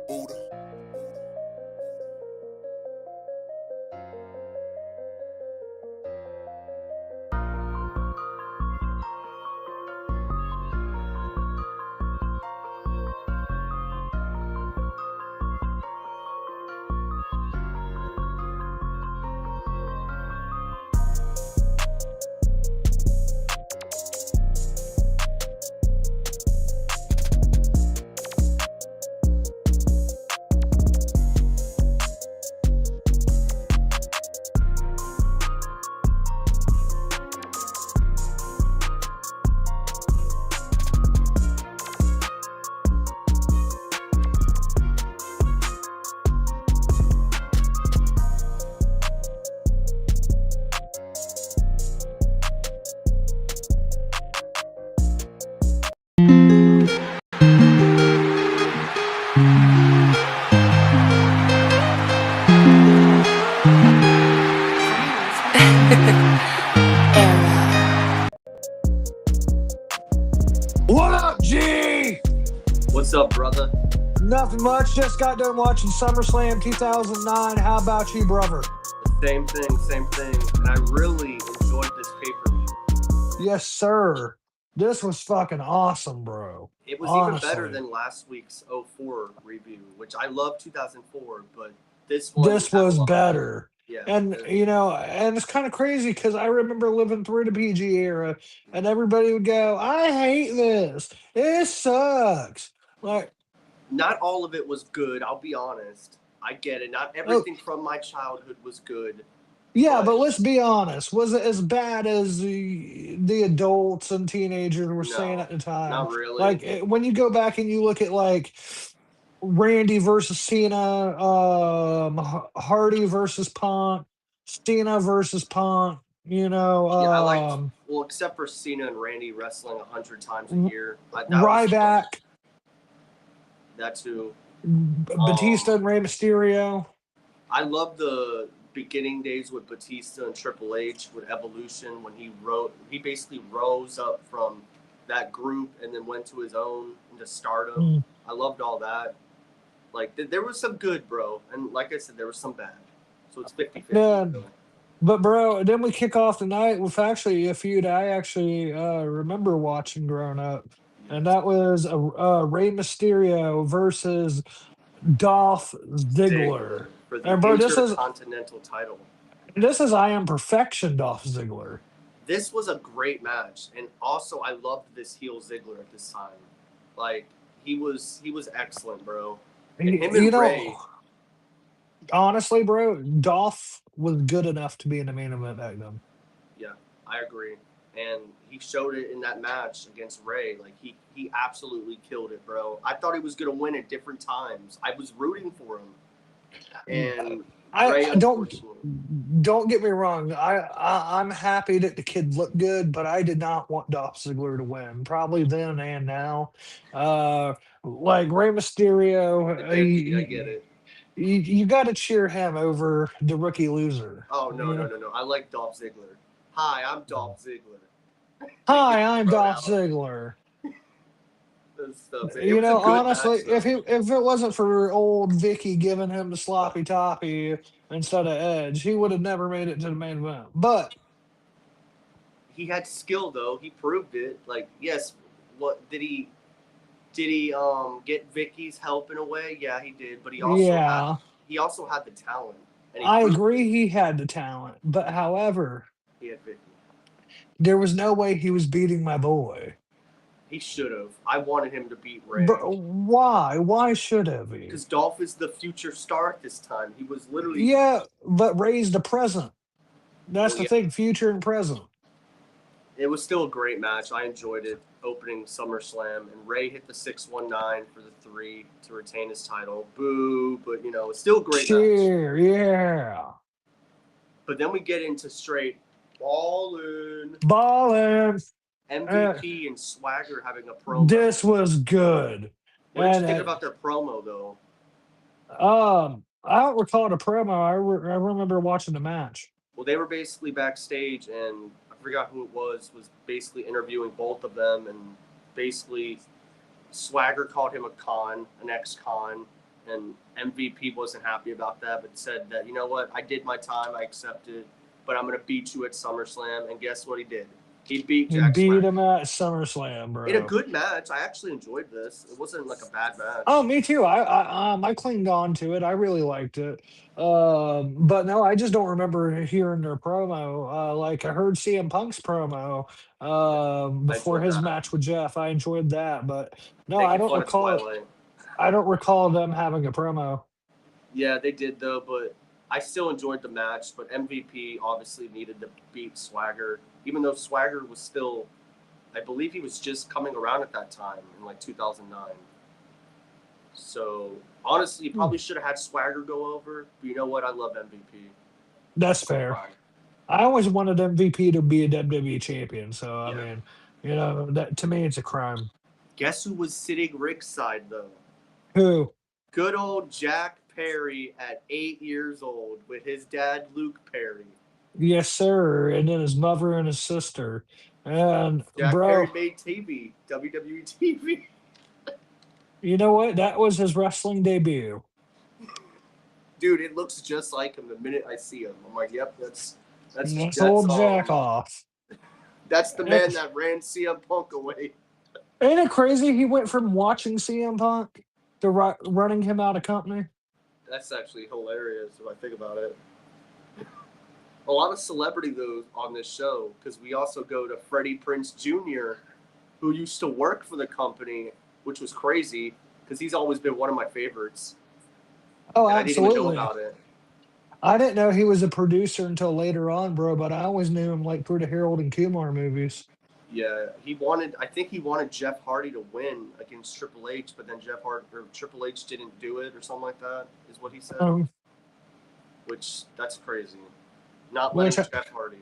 Buddha. What up, G? What's up, brother? Nothing much. Just got done watching SummerSlam 2009. How about you, brother? Same thing, same thing. And I really enjoyed this pay-per-view. Yes, sir. This was fucking awesome, bro. It was even better Honestly, than last week's '04 review, which I love 2004, but this one this had a was lot. better. Yeah. And and it's kind of crazy because I remember living through the PG era, and everybody would go, "I hate this. It sucks." Like, Not all of it was good, I'll be honest. I get it. Not oh, everything from my childhood was good, yeah, but but let's be honest. Was it as bad as the adults and teenagers were saying no, at the time? not really. Like when you go back and you look at like Randy versus Cena, Hardy versus Punk, Cena versus Punk, Yeah, I liked, well, except for Cena and Randy wrestling 100 times a year. That was fun. Ryback, That too. Batista Um, and Rey Mysterio. I love the beginning days with Batista and Triple H with Evolution when he basically rose up from that group and then went to his own into stardom. Mm. I loved all that. Like there was some good, bro, and like I said, there was some bad. So it's 50-50. Man, but bro, then we kick off the night with actually a feud I actually remember watching growing up, and that was Rey Mysterio versus Dolph Ziggler Ziggler. for the And bro, Intercontinental title. this is I Am Perfection Dolph Ziggler. This was a great match, and also I loved this heel Ziggler at this time. Like he was excellent, bro. And Y- him You and know, Ray, honestly, bro, Dolph was good enough to be in the main event back then. yeah, I agree. And he showed it in that match against Ray. Like he absolutely killed it, bro. I thought he was gonna win at different times. I was rooting for him, and Ray I don't unfortunately. don't get me wrong. I'm happy that the kid looked good, but I did not want Dolph Ziggler to win. Probably then and now. Uh, like Rey Mysterio, I get it. you got to cheer him over the rookie loser. Oh no You no know. no no! I like Dolph Ziggler. Hi, I'm Dolph Ziggler. They get Hi, I'm thrown Dolph out Ziggler. and stuff. It was a good Honestly, match though. if it wasn't for old Vicky giving him the sloppy toppy instead of Edge, he would have never made it to the main event. But He had skill though. He proved it. Like yes, what did he? Did he get Vicky's help in a way? Yeah, he did. But yeah, he also had the talent, and he I proved it. agree he had the talent. But however, He had Vicky. there was no way he was beating my boy. He should have. I wanted him to beat Ray But why? Why should have he? because Dolph is the future star at this time. He was literally. Yeah, but raise the present. That's Well, the yeah, thing, future and present. it was still a great match. I enjoyed it. Opening SummerSlam, and Ray hit the 619 for the 3 to retain his title. Boo, but it's still a great match. Cheer, yeah. But then we get into straight ballin'. Ballin'. MVP and Swagger having a promo. This was good. What did you And think about their promo though? I don't recall the promo. I remember watching the match. Well, they were basically backstage, and I forgot who it was basically interviewing both of them, and basically Swagger called him a con, an ex-con, and MVP wasn't happy about that, but said that, you know what, I did my time, I accepted, but I'm gonna beat you at SummerSlam. And guess what he did? He beat He Jack beat him Swagger at SummerSlam, in a bro. good match. I actually enjoyed this. It wasn't like a bad Oh, match. me too. I clinged on to it. I really liked it. But no, I just don't remember hearing their promo. Like I heard CM Punk's promo Yeah, I before enjoyed his that. match with Jeff. I enjoyed that, but no, I Making don't fun of recall. Twilight. I don't recall them having a promo. Yeah, they did though, but I still enjoyed the match. But MVP obviously needed to beat Swagger, even though Swagger was still, I believe he was just coming around at that time in like 2009. So honestly, you Hmm, probably should have had Swagger go over. But you know what? I love MVP. that's So fair. fine. I always wanted MVP to be a WWE champion. So I Yeah. mean, that to me it's a crime. Guess who was sitting ringside though? Who? Good old Jack Perry at 8 years old with his dad Luke Perry. Yes, sir. And then his mother and his sister. And Jack Perry bro, made TV, WWE TV. you know what? That was his wrestling debut. Dude, it looks just like him the minute I see him. I'm like, yep, that's That's that's old Jack off. that's the Eh, man that ran CM Punk away. Ain't it crazy? He went from watching CM Punk to running him out of company. That's actually hilarious if I think about it. A lot of celebrity though on this show because we also go to Freddie Prince Jr., who used to work for the company, which was crazy because he's always been one of my favorites, Oh, and I didn't even know absolutely. about it. I didn't know he was a producer until later on, bro. But I always knew him like through the Harold and Kumar movies. Yeah, he wanted. I think he wanted Jeff Hardy to win against Triple H, but then Triple H didn't do it or something like that. Is what he said. Um, Which that's crazy. Not which letting Jeff Hardy.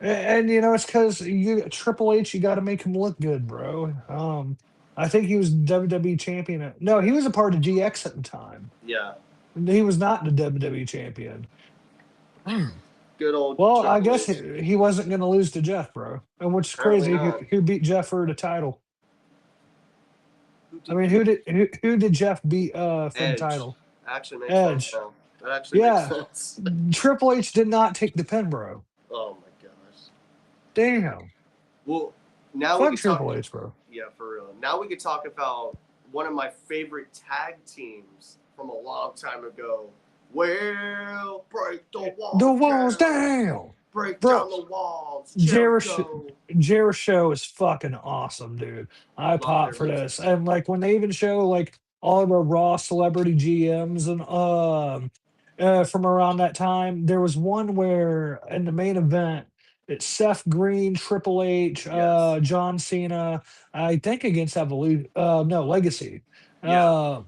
and it's because you Triple H, you got to make him look good, bro. I think he was WWE champion. No, he was a part of DX at the time. Yeah, He was not the WWE champion. Hmm. good old Well, I Triple guess H. he wasn't going to lose to Jeff, bro. And which is Apparently crazy. not. Who beat Jeff for the title? Who I did mean, beat who did Jeff beat for the Edge? title? Actually makes sense Edge. now. That actually makes Yeah. sense. Triple H did not take the pin, bro. Oh my gosh. Damn. Well, now we Fuck can talk. Triple H, bro. Yeah, for real. Now we can talk about one of my favorite tag teams from a long time ago. Well, break the The walls walls down. down. Break Bro, down the walls. Jericho, Jericho. Jericho is fucking awesome, dude. I Love pop their for music. this, and like when they even show like all the Raw celebrity GMs and from around that time, there was one where in the main event it's Seth Green, Triple H, Yes. John Cena, I think against Evolution, no Legacy. Yeah. Uh,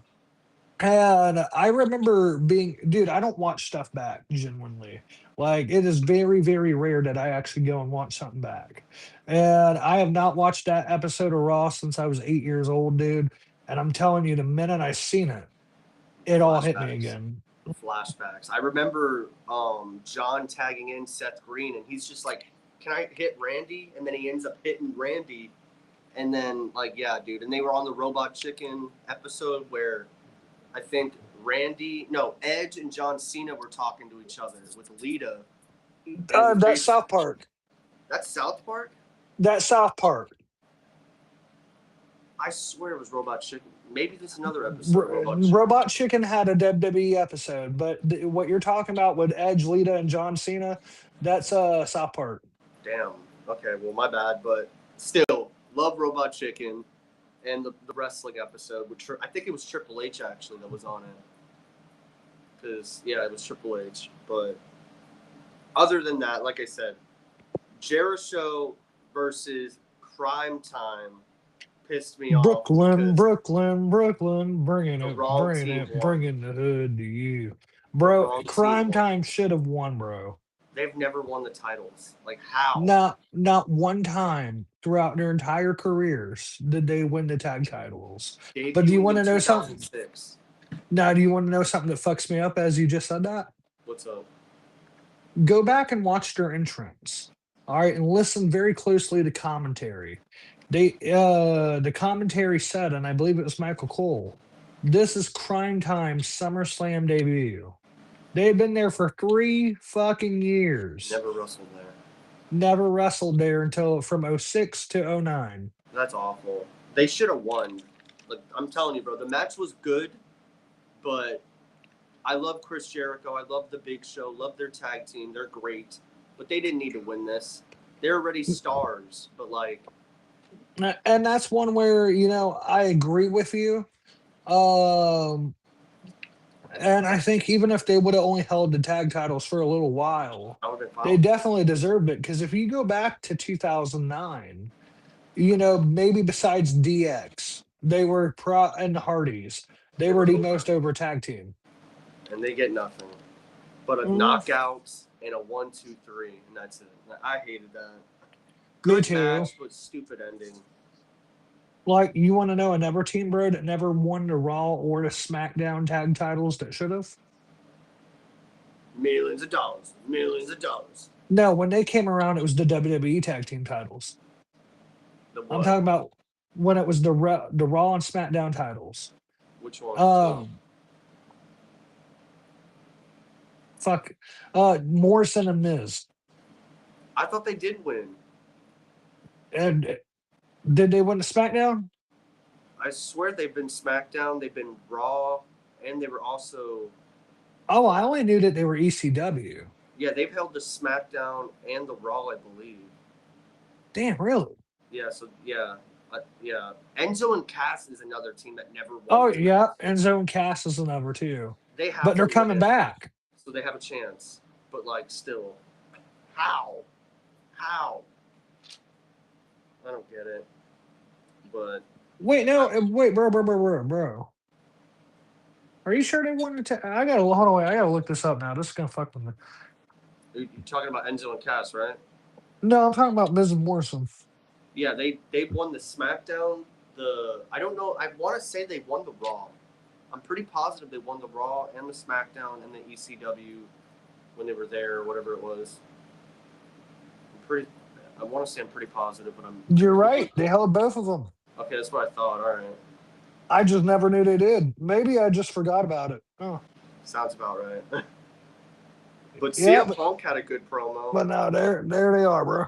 and I remember being, dude, I don't watch stuff back genuinely. Like, it is very, very rare that I actually go and watch something back. And I have not watched that episode of Raw since I was 8 years old, dude. And I'm telling you, the minute I seen it, it all hit me Flashbacks. again. Flashbacks. I remember John tagging in Seth Green, and he's just like, "Can I hit Randy?" And then he ends up hitting Randy, and then like, yeah, dude. And they were on the Robot Chicken episode where I think Edge and John Cena were talking to each other with Lita, and it was That's based. South Park. That's South Park. That's South Park. I swear it was Robot Chicken. Maybe this is another episode of Robot Chicken. Robot Chicken had a WWE episode, but what you're talking about with Edge, Lita, and John Cena, that's South Park. Damn. Okay, well, my bad, but still, love Robot Chicken and the wrestling episode, which I think it was Triple H actually that was on it. Because, yeah, it was Triple H. But other than that, like I said, Jericho versus Crime Time pissed me off Brooklyn, because Brooklyn, Brooklyn, the wrong team won. bringing the hood to you, The bro. wrong team Crime won. Time should have won, bro. They've never won the titles. Like, how? Not one time throughout their entire careers did they win the tag titles. But do you Debuting want in to know something? 2006. Now, do you want to know something that fucks me up as you just said that? What's up? Go back and watch their entrance. All right, and listen very closely to commentary. The commentary said, and I believe it was Michael Cole. This is Crime Time SummerSlam debut. They had been there for 3 fucking years. Never wrestled there. Never wrestled there until from '06 to '09. That's awful. They should have won. Like I'm telling you, bro, the match was good, but I love Chris Jericho. I love the Big Show. Love their tag team. They're great, but they didn't need to win this. They're already stars, but like, And that's one where, I agree with you. Um, and I think even if they would have only held the tag titles for a little while, I would have been they fine. definitely deserved it. Because if you go back to 2009, maybe besides DX, they were and the Hardys, they They were were the over, most over tag team. and they get nothing but a Mm, knockouts and a 1-2-3, and that's it. I hated that. me Good too. match, but stupid ending. Like, you want to know another team, bro, that never won the Raw or the SmackDown tag titles that should have? Millions of dollars. Millions of dollars. No, when they came around, it was the WWE tag team titles. The I'm what? talking about when it was the Raw and SmackDown titles. Which one? Um, fuck, Morrison and Miz. I thought they did win. And did they win the SmackDown? I swear they've been SmackDown, they've been Raw, and they were also. Oh, I only knew that they were ECW. Yeah, they've held the SmackDown and the Raw, I believe. Damn, really? Yeah, so yeah. Enzo and Cass is another team that never won. Oh, this yeah, match. Enzo and Cass is another too. They have But to they're win coming it, back. so they have a chance. But like, still, how? How? I don't get it. But Wait, no, wait, bro. Are you sure they won the I gotta hold on, wait, I gotta look this up now. This is gonna fuck with me. you're talking about Enzo and Cass, right? No, I'm talking about Miz and Morrison. Yeah, they won the SmackDown. I don't know. I want to say they won the Raw. I'm pretty positive they won the Raw and the SmackDown and the ECW when they were there or whatever it was. I want to say I'm pretty positive, but I'm. You're right. They held both of them. Okay, that's what I thought. All right, I just never knew they did. Maybe I just forgot about it. Oh. sounds about right. But Yeah, CM Punk had a good promo. but no, there they are, bro.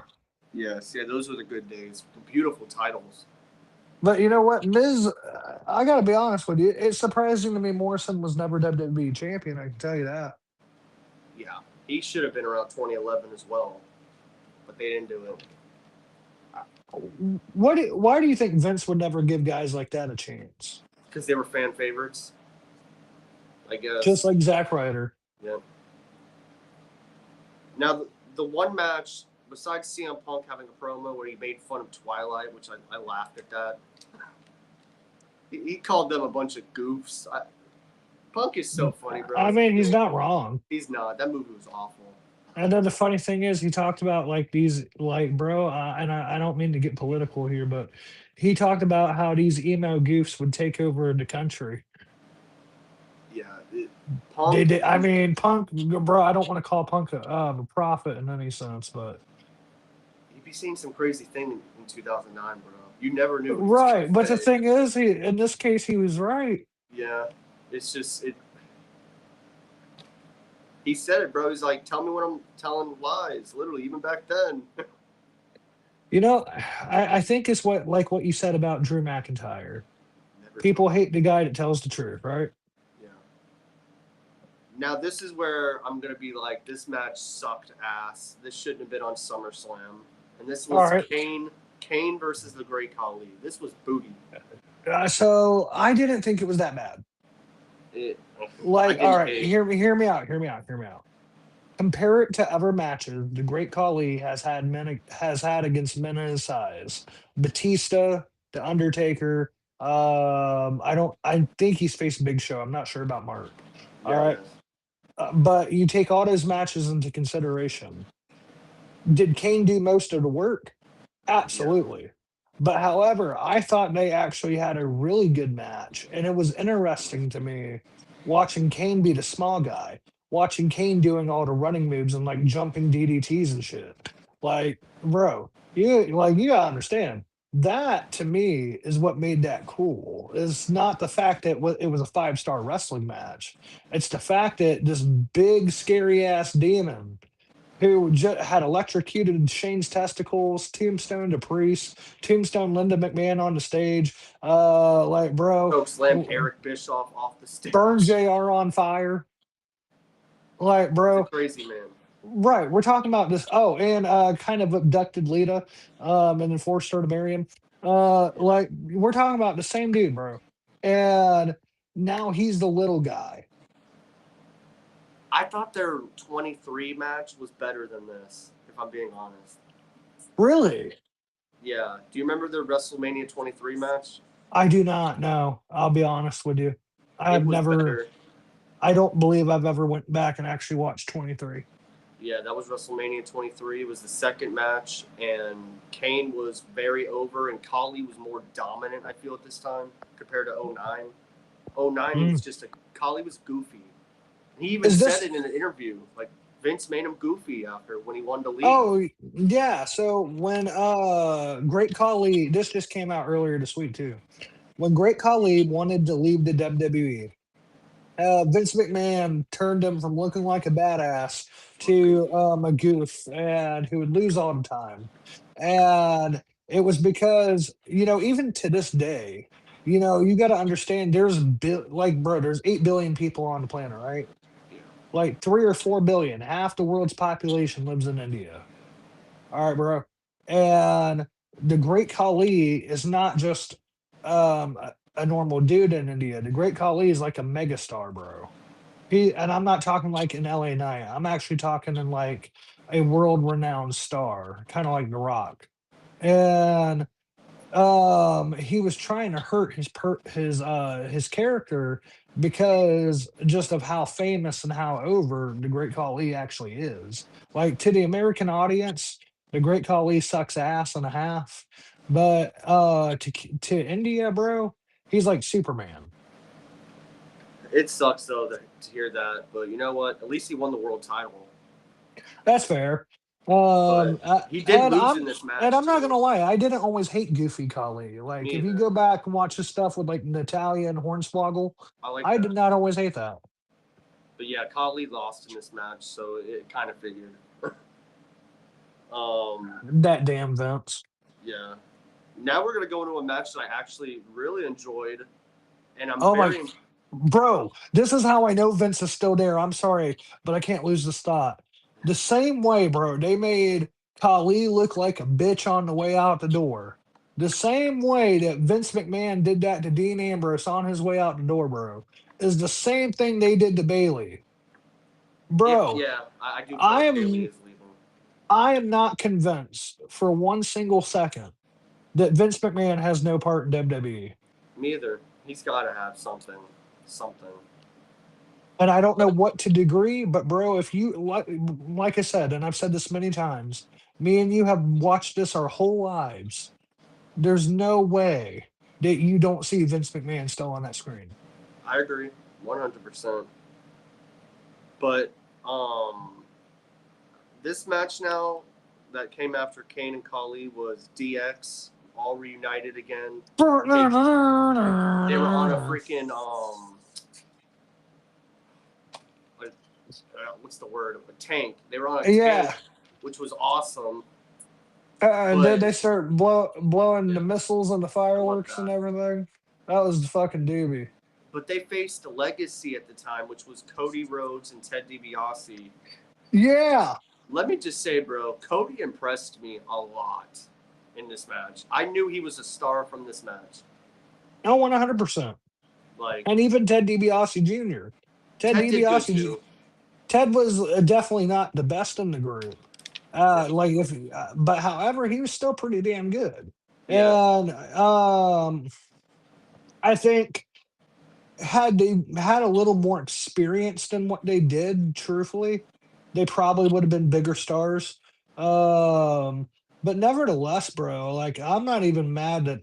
Yes, yeah, those were the good days. The beautiful titles. But you know what, Miz? I gotta be honest with you. It's surprising to me Morrison was never WWE champion. I can tell you that. Yeah, he should have been around 2011 as well, but they didn't do it. Why do you think Vince would never give guys like that a chance? Because they were fan favorites, I guess. Just like Zack Ryder. Yeah. Now, the one match, besides CM Punk having a promo where he made fun of Twilight, which I laughed at that. He called them a bunch of goofs. Punk is so funny, bro. I mean, he's not wrong. He's not. That movie was awful. And then the funny thing is, he talked about like these, like, bro, and I don't mean to get political here, but he talked about how these emo goofs would take over the country. Yeah. Punk. They did. I mean, Punk, bro. I don't want to call Punk a prophet in any sense, but you'd be seeing some crazy thing in 2009, bro. You never knew. Right, but the thing is, in this case, he was right. Yeah, it's just it. He said it, bro. He's like, tell me when I'm telling lies. Literally, even back then. I think it's what you said about Drew McIntyre. People hate the guy that tells the truth, right? Yeah. Now this is where I'm gonna be like, this match sucked ass. This shouldn't have been on SummerSlam. And this was right. Kane versus the Great Khali. This was booty. So I didn't think it was that bad. All right, hear me out. Compare it to other matches the Great Khali has had against men of his size. Batista, The Undertaker. I think he's faced Big Show. I'm not sure about Mark. All right. But you take all those matches into consideration. Did Kane do most of the work? Absolutely. Yeah. But however, I thought they actually had a really good match. And it was interesting to me watching Kane be the small guy, watching Kane doing all the running moves and like jumping DDTs and shit. Like, bro, you gotta understand. That to me is what made that cool. It's not the fact that it was a 5-star wrestling match. It's the fact that this big scary ass demon who had electrocuted Shane's testicles, tombstone to Priest, tombstone Linda McMahon on the stage, like bro, Choke slammed Eric Bischoff off the burn stage. JR on fire, like He's a bro. crazy man. Right, we're talking about this. Oh, and kind of abducted Lita, and then forced her to marry him. Like we're talking about the same dude, bro. And now he's the little guy. I thought their 23 match was better than this, if I'm being honest. Really? Yeah. Do you remember their WrestleMania 23 match? I do not know. I'll be honest with you. It I've was never. better. I don't believe I've ever went back and actually watched 23. Yeah, that was WrestleMania 23. It was the second match, and Kane was very over, and Khali was more dominant, I feel, at this time compared to '09. '09 was Mm. just a. Khali was goofy. He even Is said this? it in an interview. Like, Vince made him goofy after when he wanted to leave. Oh yeah. So when Great Khali, this just came out earlier this week too. When Great Khali wanted to leave the WWE, Vince McMahon turned him from looking like a badass to a goof and who would lose all the time. And it was because, even to this day, you got to understand like, bro, there's 8 billion people on the planet, right? Yeah. Like 3 or 4 billion, half the world's population lives in India. All right, bro. And the Great Khali is not just a normal dude in India. The Great Khali is like a megastar, bro. And I'm not talking like in LA Knight. I'm actually talking in like a world renowned star, kind of like The Rock. And he was trying to hurt his character because just of how famous and how over the Great Khali actually is. Like to the American audience, the Great Khali sucks ass and a half, but to India, bro, he's like Superman. It sucks though to hear that, but you know what? At least he won the world title. That's fair. But he did And lose in I'm this and match I'm not too. gonna lie, I didn't always hate Goofy Collie. Like Me if you either. go back and watch his stuff with like Natalia and Hornswoggle, I like I did that. not always hate that. But yeah, Khali lost in this match, so it kind of figured. um, That damn Vince. yeah. Now we're gonna go into a match that I actually really enjoyed, and I'm Oh my, very. bro, this is how I know Vince is still there. I'm sorry, but I can't lose this thought. The same way, bro, they made Khali look like a bitch on the way out the door. The same way that Vince McMahon did that to Dean Ambrose on his way out the door, bro, is the same thing they did to Bailey. If Bro, yeah, I do feel I like Bailey am is leaving. I am not convinced for one single second that Vince McMahon has no part in WWE. Me either. He's got to have something, something. And I don't know But what to degree, but bro, if you like I said, and I've said this many times, me and you have watched this our whole lives. There's no way that you don't see Vince McMahon still on that screen. I agree, 100%. But this match now that came after Kane and Khali was DX all reunited again. They they were on a freaking like, what's the word? A tank. They were on a tank, Yeah. which was awesome. And then But they start blowing the yeah, missiles and the I love fireworks and that. everything. That was the fucking doobie. But they faced Legacy at the time, which was Cody Rhodes and Ted DiBiase. Yeah. Let me just say, bro, Cody impressed me a lot in this match. I knew he was a star from this match. No, 100%. Like, And even Ted DiBiase Jr. Ted Ted did good DiBiase, too. Ted was definitely not the best in the group. Like if, but however, he was still pretty damn good. Yeah, And I think had they had a little more experience than what they did, truthfully, they probably would have been bigger stars. Um, but nevertheless, bro, like I'm not even mad that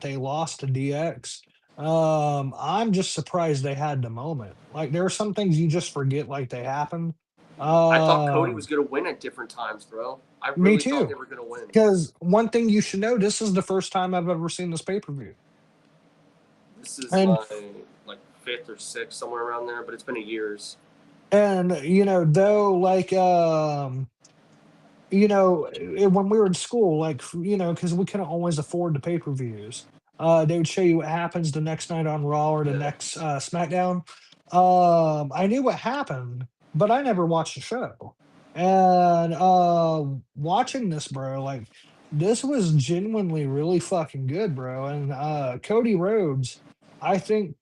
they lost to DX. I'm just surprised they had the moment. Like there are some things you just forget like they happened. I thought Cody was Um, going to win at different times, bro. I Me really thought they too. were going to win. Because one thing you should know, this is the first time I've ever seen this pay-per-view. This is And my like fifth or sixth, somewhere around there, but it's been a years. though when we were in school, because we couldn't always afford the pay-per-views, they would show you what happens the next night on Raw or the Yeah, next SmackDown. I knew what happened, but I never watched the show. And watching this, bro, like this was genuinely really fucking good, bro. And Cody Rhodes, I think,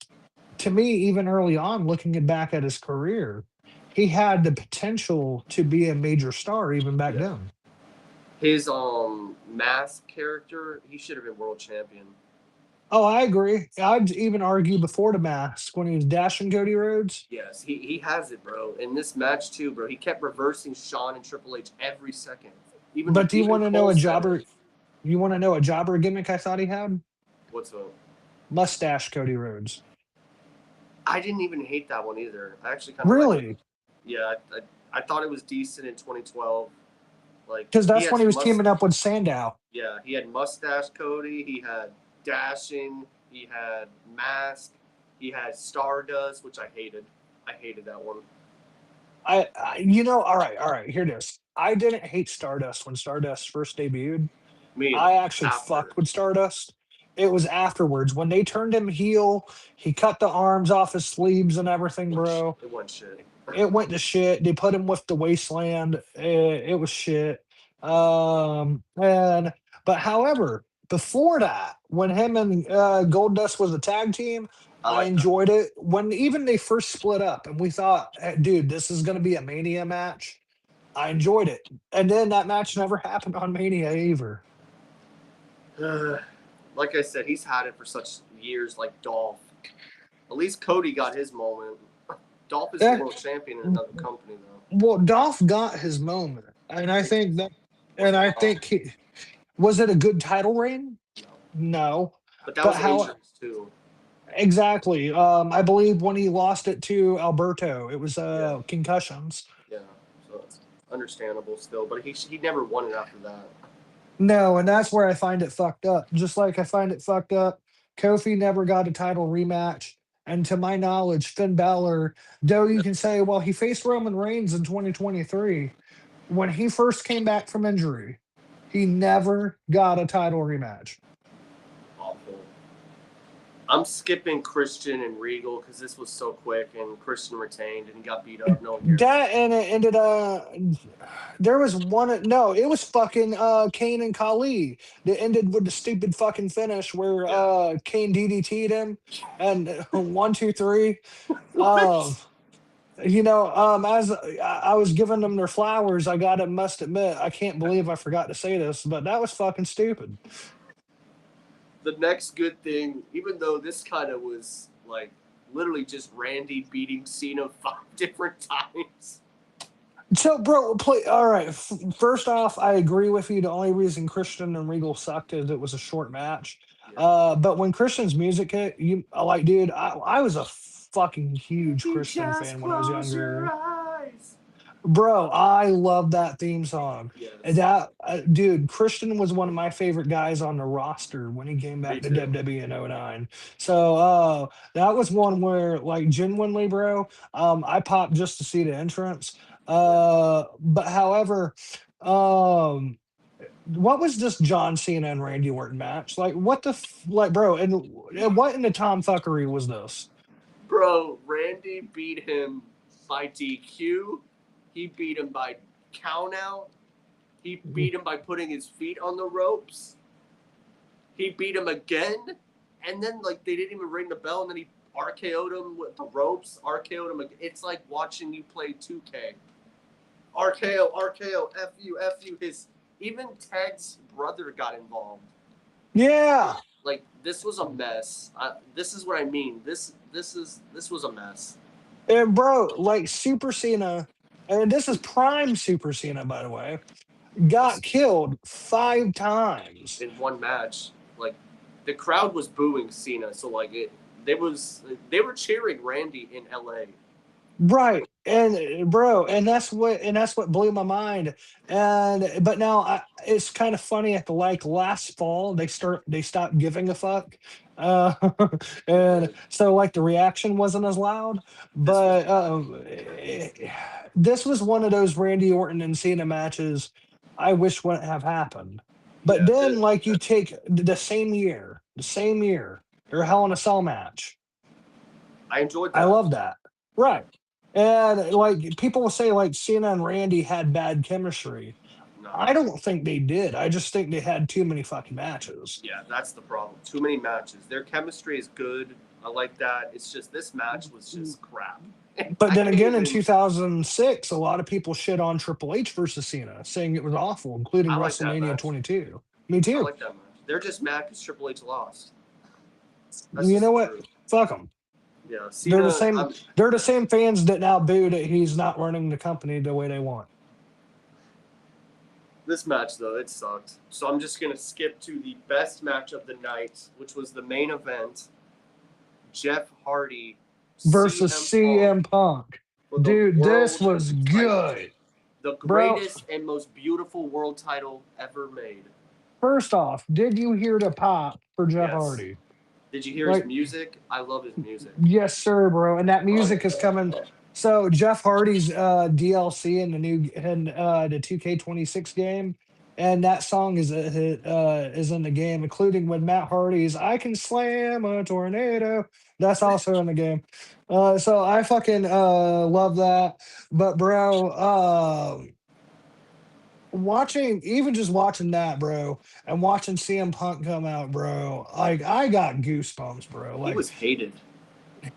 to me, even early on, looking back at his career, he had the potential to be a major star even back yeah. then. His mask character, he should have been world champion. Oh, I agree. I'd even argue before the mask when he was dashing Cody Rhodes. Yes, he has it, bro. In this match too, bro. He kept reversing Shawn and Triple H every second. Even But do you even want to know Cole a said it. jobber? You want to know a jobber gimmick I thought he had? What's up? Mustache Cody Rhodes. I didn't even hate that one either. I actually kind of like it. Really? Yeah, I thought it was decent in 2012. Like Because he that's when has he was teaming up with Sandow. yeah, he had mustache Cody. He had dashing. He had mask. He had Stardust, which I hated. I hated that one. All right, all right. Here it is. I didn't hate Stardust when Stardust first debuted. Me either. I actually After. fucked with Stardust. It was afterwards when they turned him heel. He cut the arms off his sleeves and everything, bro. It went shit. It went to shit. They put him with the Wasteland. It was shit. And but however, before that, when him and Goldust was a tag team, I I like that. enjoyed it. When even they first split up, and we thought, "Hey, dude, this is going to be a Mania match." I enjoyed it, and then that match never happened on Mania either. Like I said, he's had it for such years. Like Dolph. At least Cody got his moment. Dolph is a Yeah, world champion in another company though. well, Dolph got his moment, and I It think that, and wasn't I long. think he was it a good title reign? No. No, But that but was how injuries too. exactly? I believe when he lost it to Alberto, it was Yeah. concussions. Yeah. So it's understandable still, but he never won it after that. No, and that's where I find it fucked up. Just like I find it fucked up, Kofi never got a title rematch. And to my knowledge, Finn Balor, though you can say, well, he faced Roman Reigns in 2023. When he first came back from injury, he never got a title rematch. Awful. I'm skipping Christian and Regal because this was so quick and Christian retained and he got beat up. No one cares. That and it ended there was one no, it was fucking Kane and Khali that ended with the stupid fucking finish where Yeah. Kane DDT'd him and 1, 2, 3. Um What? as I was giving them their flowers, I gotta must admit, I can't believe I forgot to say this, but that was fucking stupid. The next good thing, even though this kind of was like literally just Randy beating Cena 5 different times. So, bro, play. All right. First off, I agree with you. The only reason Christian and Regal sucked is it was a short match. Yeah. But when Christian's music hit, like, dude, I was a fucking huge You Christian just fan when I was close your younger. eyes. Bro, I love that theme song. And Yes. that, dude, Christian was one of my favorite guys on the roster when he came Me back to too. WWE in '09. So, that was one where, like, genuinely, bro, I popped just to see the entrance. Yeah. But however, um, what was this John Cena and Randy Orton match? Like, what the, like, bro, and what in the tomfuckery was this? Bro, Randy beat him by DQ. He beat him by countout. He beat him by putting his feet on the ropes. He beat him again. And then, like, they didn't even ring the bell. And then he RKO'd him with the ropes. RKO'd him again. It's like watching you play 2K. RKO, RKO, F you, F you. Even Ted's brother got involved. Yeah. Like, this was a mess. This is what I mean. This was a mess. And bro, like Super Cena, and this is prime Super Cena, by the way, got killed 5 times. In one match. Like, the crowd was booing Cena, so like they were cheering Randy in LA. Right. And bro, and that's what blew my mind. And but now it's kind of funny at the like last fall they stopped giving a fuck. Uh They and did. so like the reaction wasn't as loud, This was but bad. this was one of those Randy Orton and Cena matches I wish wouldn't have happened. But Yeah, then like you take the same year, or Hell in a Cell match. I enjoyed I that. love that. Right. And like people will say like Cena and Randy had bad chemistry. No. I don't think they did. I just think they had too many fucking matches. Yeah, that's the problem. Too many matches. Their chemistry is good. I like that. It's just this match was just crap. But I then can't again, in even. 2006, a lot of people shit on Triple H versus Cena, saying it was awful, including I like that WrestleMania match. 22. Me I too. like that match. They're just mad because Triple H lost. That's You just know the what? truth. Fuck them. Yeah, They're the Cena. same. I'm. They're the same fans that now boo that he's not running the company the way they want. This match though, it sucked. So I'm just gonna skip to the best match of the night, which was the main event. Jeff Hardy, Versus CM Punk CM Punk. for the Dude, this world was title, good. the Bro, greatest and most beautiful world title ever made. first off, did you hear the pop for Jeff Yes. Hardy? Did you hear his Like, music? I love his music. yes, sir, bro. And that Oh, music is coming. So Jeff Hardy's DLC in the 2K26 game, and that song is in the game, including when Matt Hardy's "I Can Slam a Tornado." That's also in the game. So I fucking love that. But bro, even just watching that, bro, and watching CM Punk come out, bro, like I got goosebumps, bro. he Like, was hated.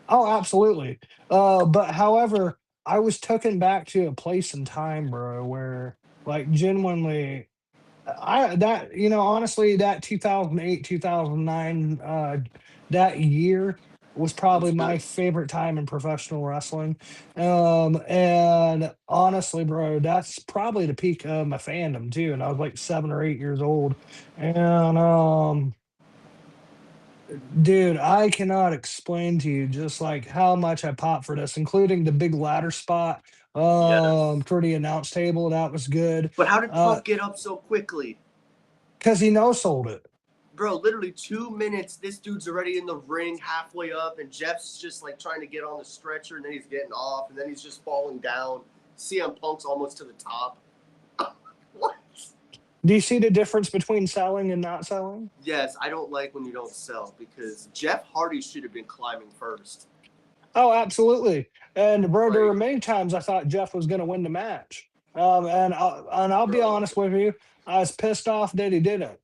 oh, absolutely. But however, I was taken back to a place and time, bro, where like genuinely honestly, that 2008, 2009, that year was It probably was my good. favorite time in professional wrestling. And honestly, bro, that's probably the peak of my fandom too. And I was like 7 or 8 years old. And dude, I cannot explain to you just like how much I popped for this, including the big ladder spot Yes. for the announce table. That was good. But how did Uh, Punk get up so quickly? because he no sold it. Bro, literally 2 minutes, this dude's already in the ring halfway up, and Jeff's just like trying to get on the stretcher, and then he's getting off, and then he's just falling down. CM Punk's almost to the top. What? Do you see the difference between selling and not selling? Yes, I don't like when you don't sell because Jeff Hardy should have been climbing first. Oh, absolutely. And bro, there were Like, many times I thought Jeff was going to win the match. And I'll be bro, honest with you, I was pissed off that he didn't.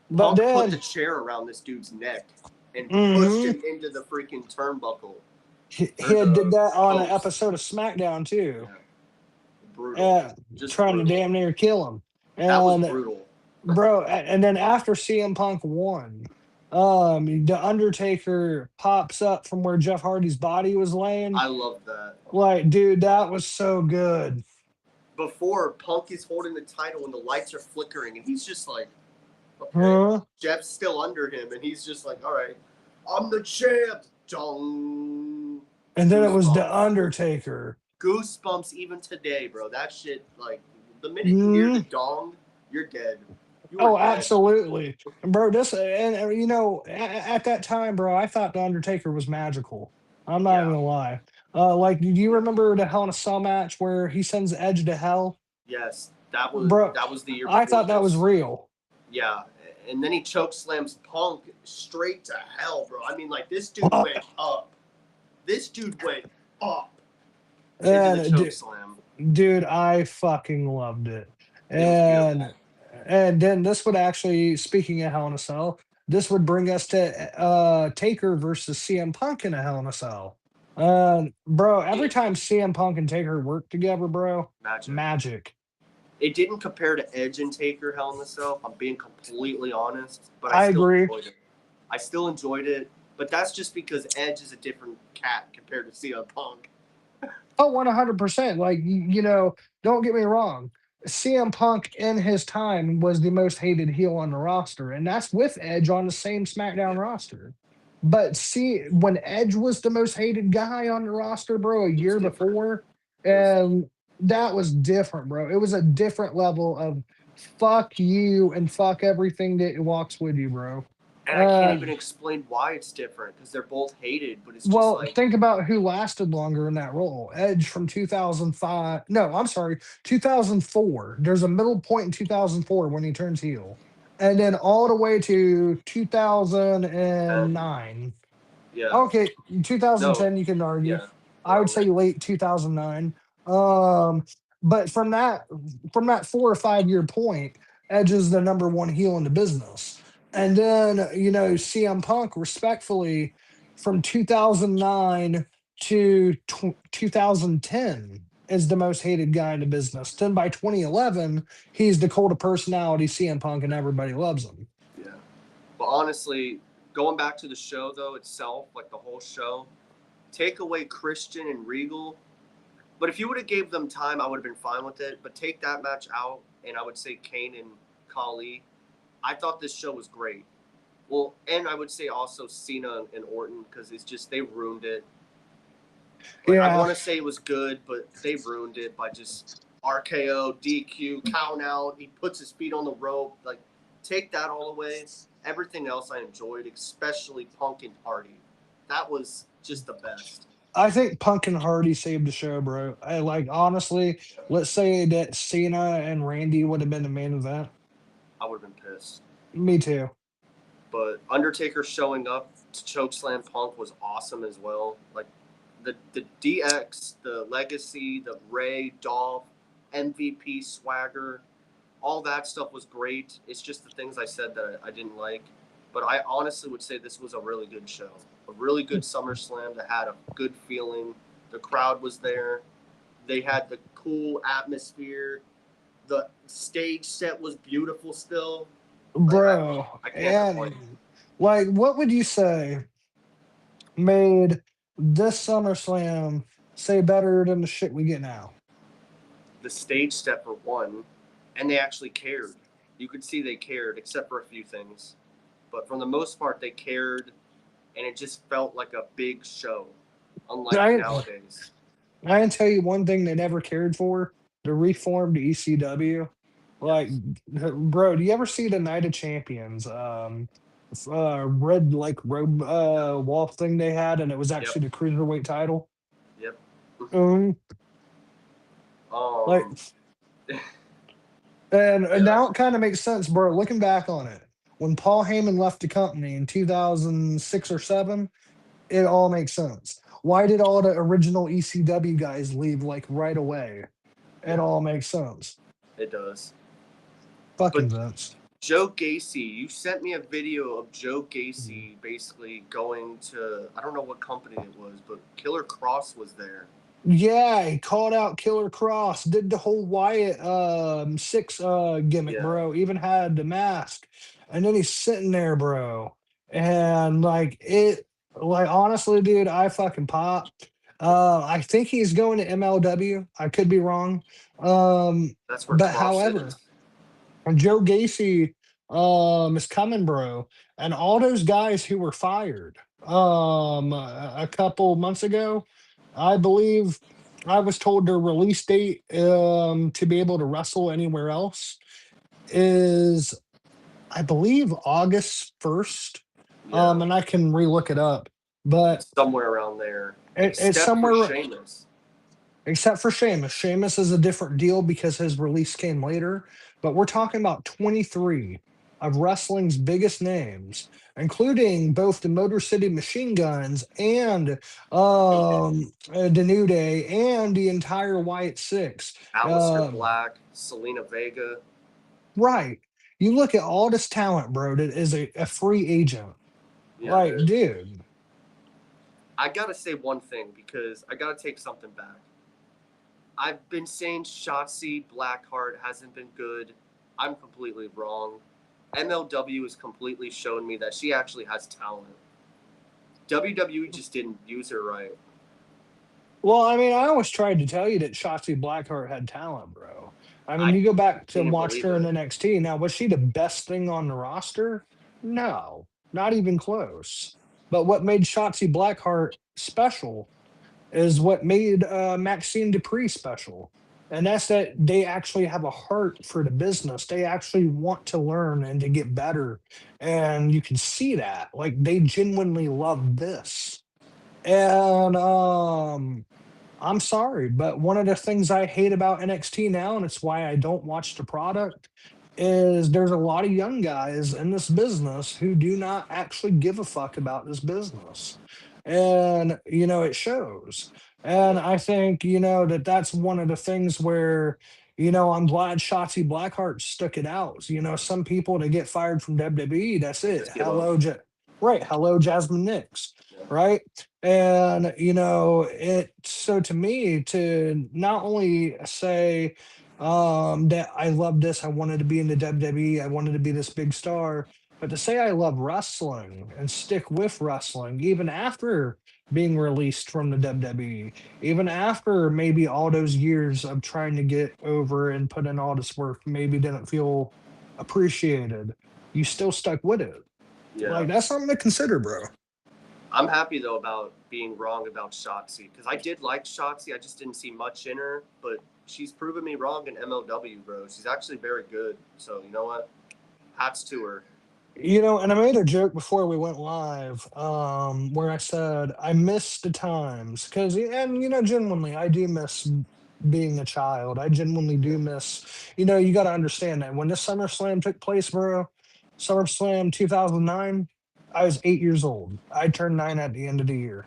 But Punk put the then, chair around this dude's neck and pushed hmm him into the freaking turnbuckle he or had did the that on an post. episode of SmackDown too, Yeah, brutal. uh, Just trying to brutal. damn near kill him. That was And brutal. bro, and then after CM Punk won, the Undertaker pops up from where Jeff Hardy's body was laying. I love that. Like, dude, that was so good. Before Punk is holding the title and the lights are flickering, and he's just like, okay. Huh? Jeff's still under him, and he's just like, all right, I'm the champ. Dong. And then it was the Goosebumps. Undertaker. Goosebumps even today, bro. That shit, like, the minute you hear the Hmm. dong, you're dead. You are Oh, dead. absolutely, and bro. At that time, bro, I thought the Undertaker was magical. I'm not Yeah. even gonna lie. Like, do you Yeah. remember the Hell in a Cell match where he sends Edge to hell, Yes. That was bro? the year I before thought that was this. real. Yeah. And then he choke slams Punk straight to hell, bro. I mean, like, this dude went up. This dude went up into the And choke slam. dude, I fucking loved it. It was beautiful. And then this would actually, speaking of Hell in a Cell, this would bring us to Taker versus CM Punk in a Hell in a Cell. Bro, every time CM Punk and Taker work together, bro, Magic. magic. It didn't compare to Edge and Taker Hell in the Cell. I'm being completely honest, but I I still agree. enjoyed it. I still enjoyed it, but that's just because Edge is a different cat compared to CM Punk. Oh, 100%. Like, don't get me wrong. CM Punk in his time was the most hated heel on the roster, and that's with Edge on the same Yeah. SmackDown roster. But see, when Edge was the most hated guy on the roster, bro, a It was year different. before, It was and that was different, bro. It was a different level of fuck you and fuck everything that walks with you, bro. and I can't Uh, even explain why it's different because they're both hated, but it's just well, like think about who lasted longer in that role. Edge from 2005. No, I'm sorry, 2004. There's a middle point in 2004 when he turns heel. And then all the way to 10. 2009. Yeah. Okay, No. 2010 you can argue. Yeah. I would Around there. say late 2009. Um, but from that 4 or 5 year point, Edge is the number one heel in the business. And then CM Punk, respectfully, from 2009 to 2010 is the most hated guy in the business. Then by 2011, he's the cult of personality CM Punk, and everybody loves him. Yeah. But honestly, going back to the show though itself, like the whole show, take away Christian and Regal. But if you would have gave them time, I would have been fine with it. But take that match out, and I would say Kane and Khali. I thought this show was great. Well, and I would say also Cena and Orton because it's just they ruined it. Like I Yeah, want to say it was good, but they ruined it by just RKO, DQ, count out. He puts his feet on the rope. Like take that all away. Everything else I enjoyed, especially Punk and Hardy. That was just the best. I think Punk and Hardy saved the show, bro. I like honestly, let's say that Cena and Randy would have been the main event. I would have been pissed. Me too. But Undertaker showing up to chokeslam Punk was awesome as well. Like the DX, the Legacy, the Ray, Dolph, MVP swagger, all that stuff was great. It's just the things I said that I didn't like. But I honestly would say this was a really good show. A really good SummerSlam that had a good feeling. The crowd was there. They had the cool atmosphere. The stage set was beautiful still. Like Bro. I can't complain. And like what would you say made this SummerSlam say better than the shit we get now? The stage set for one, and they actually cared. You could see they cared, except for a few things. But for the most part, they cared, and it just felt like a big show, unlike I nowadays. I can tell you one thing they never cared for: the reformed ECW. Like, Yes. bro, do you ever see the Night of Champions? Red like robe wall thing they had, and it was Yep. actually the cruiserweight title. Yep. Um, like, Um. and Yeah. now it kind of makes sense, bro. Looking back on it, when Paul Heyman left the company in 2006 or seven, it all makes sense. Why did all the original ECW guys leave like right away? It Yeah. all makes sense. It does. Fucking But Vince. Joe Gacy, you sent me a video of Joe Mhm. Gacy basically going to I don't know what company it was, but Killer Cross was there. Yeah, he called out Killer Cross, did the whole Wyatt six gimmick, Yeah. bro. Even had the mask. And then he's sitting there, bro. And like honestly, dude, I fucking popped. I think he's going to MLW. I could be wrong. Um, That's where but Cross however, is. Joe Gacy is coming, bro. And all those guys who were fired a couple months ago, I believe I was told their release date to be able to wrestle anywhere else is I believe August 1st. Yeah. And I can relook it up. But It's somewhere around there, it's except for somewhere Sheamus. except for Sheamus. Sheamus is a different deal because his release came later. But we're talking about 23 of wrestling's biggest names, including both the Motor City Machine Guns and the New Day and the entire Wyatt Six. Alistair Um, Black, Selena Vega. right. You look at all this talent, bro, that is a free agent. Yeah, Like, dude. I gotta say one thing because I gotta take something back. I've been saying Shotzi Blackheart hasn't been good. I'm completely wrong. MLW has completely shown me that she actually has talent. WWE just didn't use her right. Well, I mean, I always tried to tell you that Shotzi Blackheart had talent, bro. I mean, I you go back to didn't watch believe her in it. NXT. Now, was she the best thing on the roster? No, not even close. But what made Shotzi Blackheart special is what made Maxine Dupree special. And that's that they actually have a heart for the business. They actually want to learn and to get better. And you can see that. Like they genuinely love this. And I'm sorry, but one of the things I hate about NXT now, and it's why I don't watch the product, is there's a lot of young guys in this business who do not actually give a fuck about this business. And, it shows. And Yeah, I think, that that's one of the things where, I'm glad Shotzi Blackheart stuck it out. Some people that get fired from WWE, that's it. just give up. Right. Hello, Jasmine Nix. Yeah, Right. And, so to me, to not only say, that I love this, I wanted to be in the WWE, I wanted to be this big star, but to say I love wrestling and stick with wrestling, even after being released from the WWE, even after maybe all those years of trying to get over and put in all this work, maybe didn't feel appreciated, you still stuck with it. yeah. Like, that's something to consider, bro. I'm happy though about being wrong about Shotzi because I did like Shotzi. I just didn't see much in her, but she's proven me wrong in MLW, bro. She's actually very good. So you know what? Hats to her. And I made a joke before we went live, where I said I miss the times because, and genuinely, I do miss being a child. I genuinely Yeah, do miss. You got to understand that when this SummerSlam took place, bro, SummerSlam 2009, I was 8 years old. I turned 9 at the end of the year.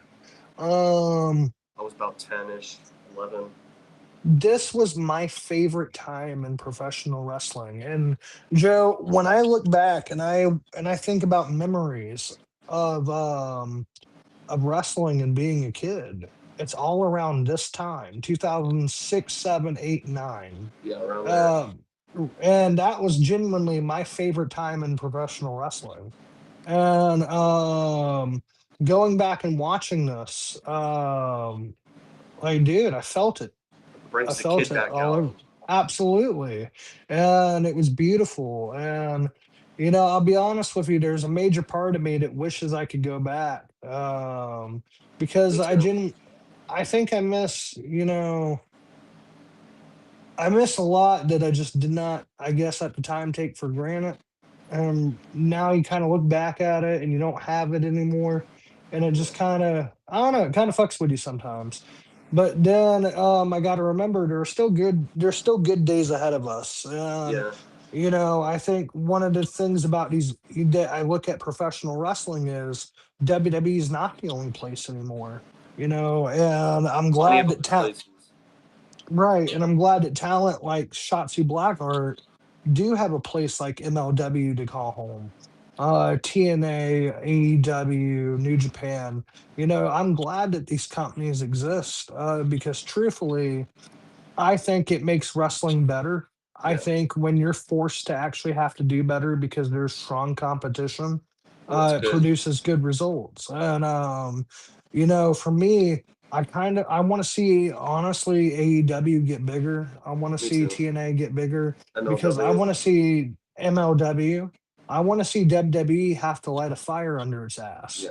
Um, I was about 10ish, 11. this was my favorite time in professional wrestling. And Joe, when I look back and I think about memories of um of wrestling and being a kid, it's all around this time, 2006, 7, 8, 9. Yeah, around there. Um and that was genuinely my favorite time in professional wrestling. And going back and watching this, like dude, I felt it. I Brings the felt kid it back all out. over. Absolutely. And it was beautiful. And, I'll be honest with you, there's a major part of me that wishes I could go back. Me Because too. I think I miss a lot that I just did not, I guess, at the time take for granted. Now you kind of look back at it and you don't have it anymore. And it Yeah, just kind of, I don't know, it kind of fucks with you sometimes. But then I got to remember there's still good days ahead of us. And, yeah. I think one of the things about these that I look at professional wrestling is WWE is not the only place anymore. And I'm Plenty of glad that other places. right, and I'm glad that talent like Shotzi Blackheart do have a place like MLW to call home. TNA, AEW, New Japan. I'm glad that these companies exist because truthfully, I think it makes wrestling better. I Yeah, think when you're forced to actually have to do better because there's strong competition, that's it good. produces good results. And for me, I want to see honestly AEW get bigger. I want to Me see too. TNA get bigger because I MLW. want to see MLW. I want to see WWE have to light a fire under its ass. Yeah,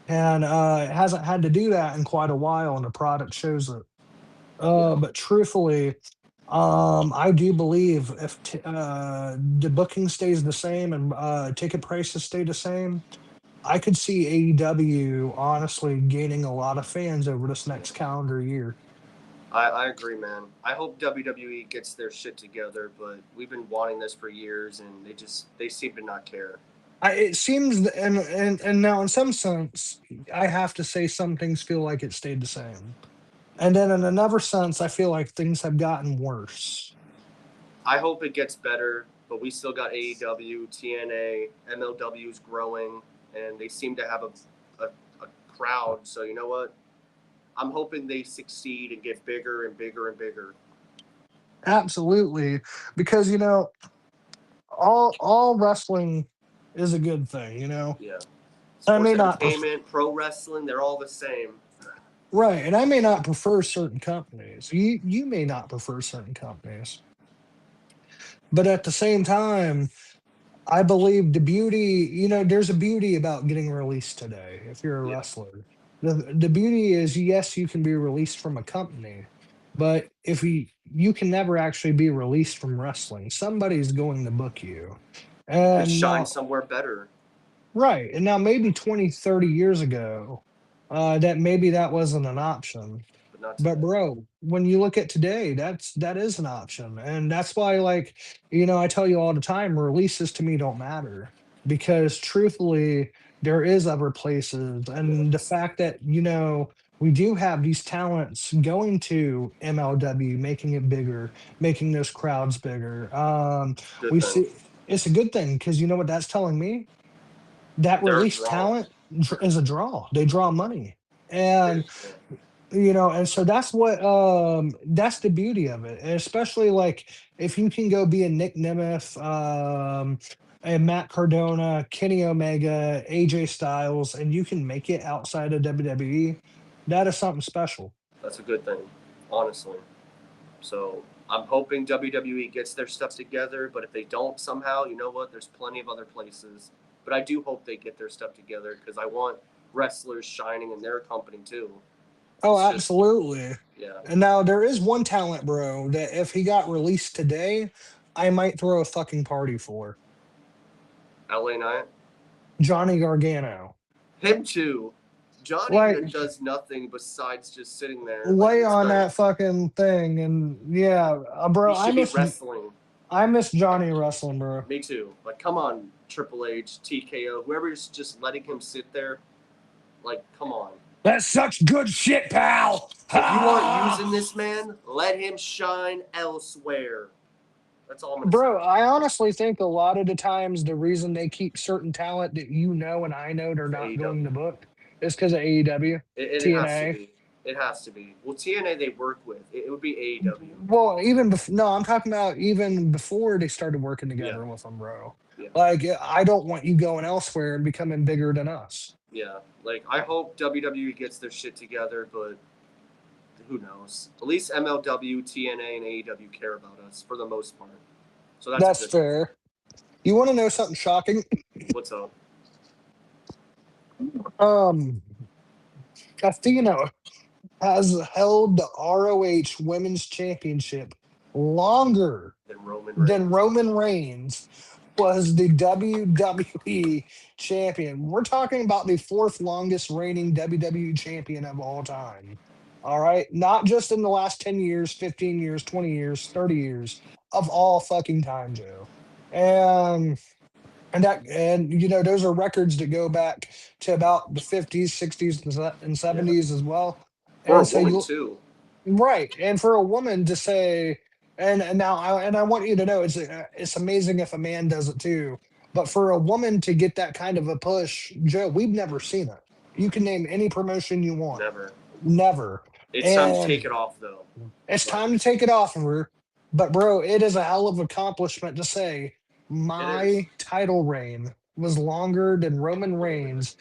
And it hasn't had to do that in quite a while, and the product shows it. yeah. But truthfully, I do believe if the booking stays the same and ticket prices stay the same, I could see AEW honestly gaining a lot of fans over this next calendar year. I agree, man. I hope WWE gets their shit together, but we've been wanting this for years, and they seem to not care. It seems, and now in some sense, I have to say some things feel like it stayed the same, and then in another sense, I feel like things have gotten worse. I hope it gets better, but we still got AEW, TNA, MLW is growing, and they seem to have a crowd. So you know what? I'm hoping they succeed and get bigger and bigger and bigger. Absolutely, because all wrestling is a good thing. Yeah. I Sports may not prefer entertainment, pro wrestling, they're all the same. right, and I may not prefer certain companies. You may not prefer certain companies, but at the same time, I believe the beauty, there's a beauty about getting released today if you're a Yeah, wrestler. The beauty is yes, you can be released from a company, but if you can never actually be released from wrestling. Somebody's going to book you. you could And shine now somewhere better, right, and now maybe 20, 30 years ago, that maybe that wasn't an option. but not But today. bro, when you look at today, that is an option. And that's why like, I tell you all the time, releases to me don't matter because truthfully, there is other places. Yeah, And the fact that, we do have these talents going to MLW, making it bigger, making those crowds bigger. good We thing. see it's a good thing because you know what that's telling me? That They're a released draw. talent is a draw. They draw money. And Yeah, and so that's the beauty of it. And especially like if you can go be a Nick Nemeth, a Matt Cardona, Kenny Omega, AJ Styles, and you can make it outside of WWE, that is something special. that's a good thing, honestly. So I'm hoping WWE gets their stuff together, but if they don't somehow, you know what? There's plenty of other places. But I do hope they get their stuff together because I want wrestlers shining in their company too. Oh, It's just, absolutely. yeah, And now there is one talent, bro, that if he got released today, I might throw a fucking party for. LA Knight. Johnny Gargano. Him too. Johnny Like does nothing besides just sitting there. Like, lay it's on great. that fucking thing and yeah, He bro, should be wrestling. I miss Johnny wrestling, bro. Me too. Like, come on, Triple H, TKO, whoever's just letting him sit there. Like, come on. That's such good shit, pal. If you aren't using Ah! this man, let him shine elsewhere. That's all I'm gonna say. Bro, I honestly think a lot of the times the reason they keep certain talent that and I know they're It's not going AEW. to book is because of AEW, It has to TNA. be. It has to be. Well, TNA they work with. It would be AEW. Well, even before, no, I'm talking about even before they started working Yeah, together with them, bro. yeah, Like, I don't want you going elsewhere and becoming bigger than us. yeah. Like, I hope WWE gets their shit together, but who knows? At least MLW, TNA, and AEW care about us for the most part. So that's a That's good thing. fair. You want to know something shocking? What's up? Um, Athena has held the ROH Women's Championship longer Then Roman than Reigns. Roman Reigns was the WWE champion. We're talking about the fourth longest reigning WWE champion of all time. All right. Not just in the last 10 years, 15 years, 20 years, 30 years of all fucking time, Joe. And those are records that go back to about the 50s, 60s, and Yeah, 70s as well. for a And so woman you too. right, and for a woman to say, and now I want you to know it's amazing if a man does it too, but for a woman to get that kind of a push, Joe, we've never seen it. You can name any promotion you want, Never. never, It's time to and take it off though. it's Like, time to take it off of her. But bro, it is a hell of an accomplishment to say it is. my title reign was longer than Roman Roman Reigns, Reigns.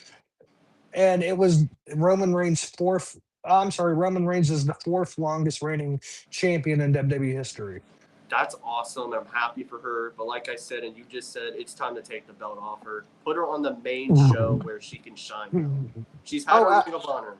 and it was Roman Reigns' fourth. I'm sorry, Roman Reigns is the fourth longest reigning champion in WWE history. That's awesome. I'm happy for her. But like I said, and you just said, it's time to take the belt off her. Put her on the main show where she can shine now. She's had Oh, her Ring of Honor.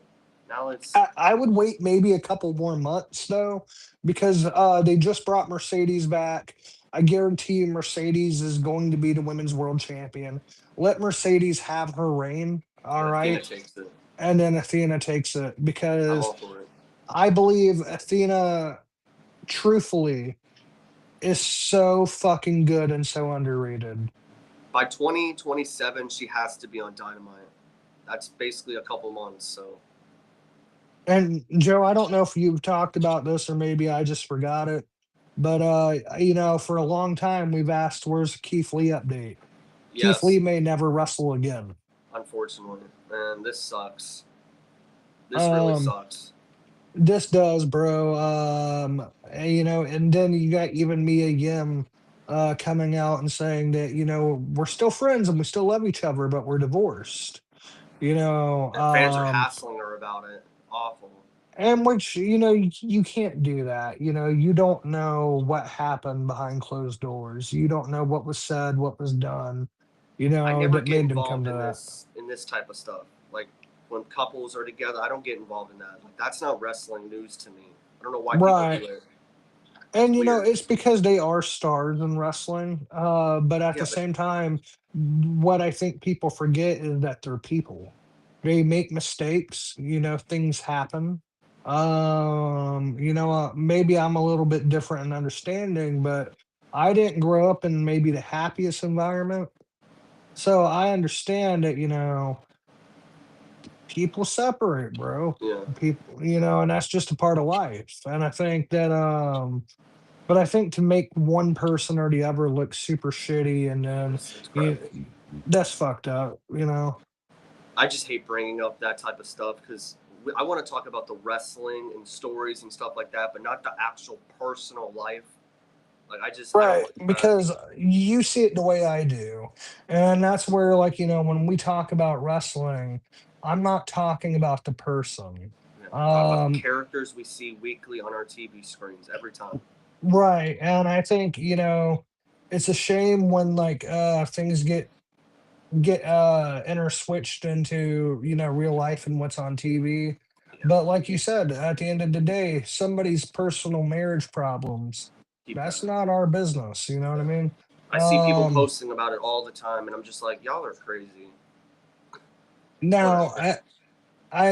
Now it's I would wait maybe a couple more months though, because they just brought Mercedes back. I guarantee you Mercedes is going to be the women's world champion. Let Mercedes have her reign, all and Athena right, takes it. and then Athena takes it I'm because all for it. I believe Athena, truthfully, is so fucking good and so underrated. By 2027, she has to be on Dynamite. That's basically a couple months. So And Joe, I don't know if you've talked about this or maybe I just forgot it, but for a long time we've asked where's the Keith Lee update. Keith Lee yes, may never wrestle again. unfortunately, and this sucks. This really Um, sucks. this does, bro. And then you got even Mia Yim coming out and saying that, we're still friends and we still love each other, but we're divorced. You know, And fans are hassling her about it. Awful. And which, you can't do that. You don't know what happened behind closed doors. You don't know what was said, what was done, I never that get made them come involved to that. in this type of stuff. Like when couples are together, I don't get involved in that. Like that's not wrestling news to me. I don't know why people do Right. it. It's And weird. it's because they are stars in wrestling. But at Yeah, the but same time, what I think people forget is that they're people. They make mistakes, things happen. Maybe I'm a little bit different in understanding, but I didn't grow up in maybe the happiest environment. So I understand that, people separate, bro. yeah, People, and that's just a part of life. And I think that but I think to make one person or the other look super shitty and then it's crap. you, that's fucked up. I just hate bringing up that type of stuff because I want to talk about the wrestling and stories and stuff like that, but not the actual personal life. Like I don't Right, like that. because you see it the way I do. And that's where, like, when we talk about wrestling, I'm not talking about the person. Yeah, talk about the Um, characters we see weekly on our TV screens every time. right. And I think, it's a shame when like things get interswitched into real life and what's on TV. Yeah, But like you said, at the end of the day, somebody's personal marriage problems, keep that's that. not our business. You know what I Yeah. mean? I see people Um, posting about it all the time, and I'm just like, y'all are crazy. now Whatever.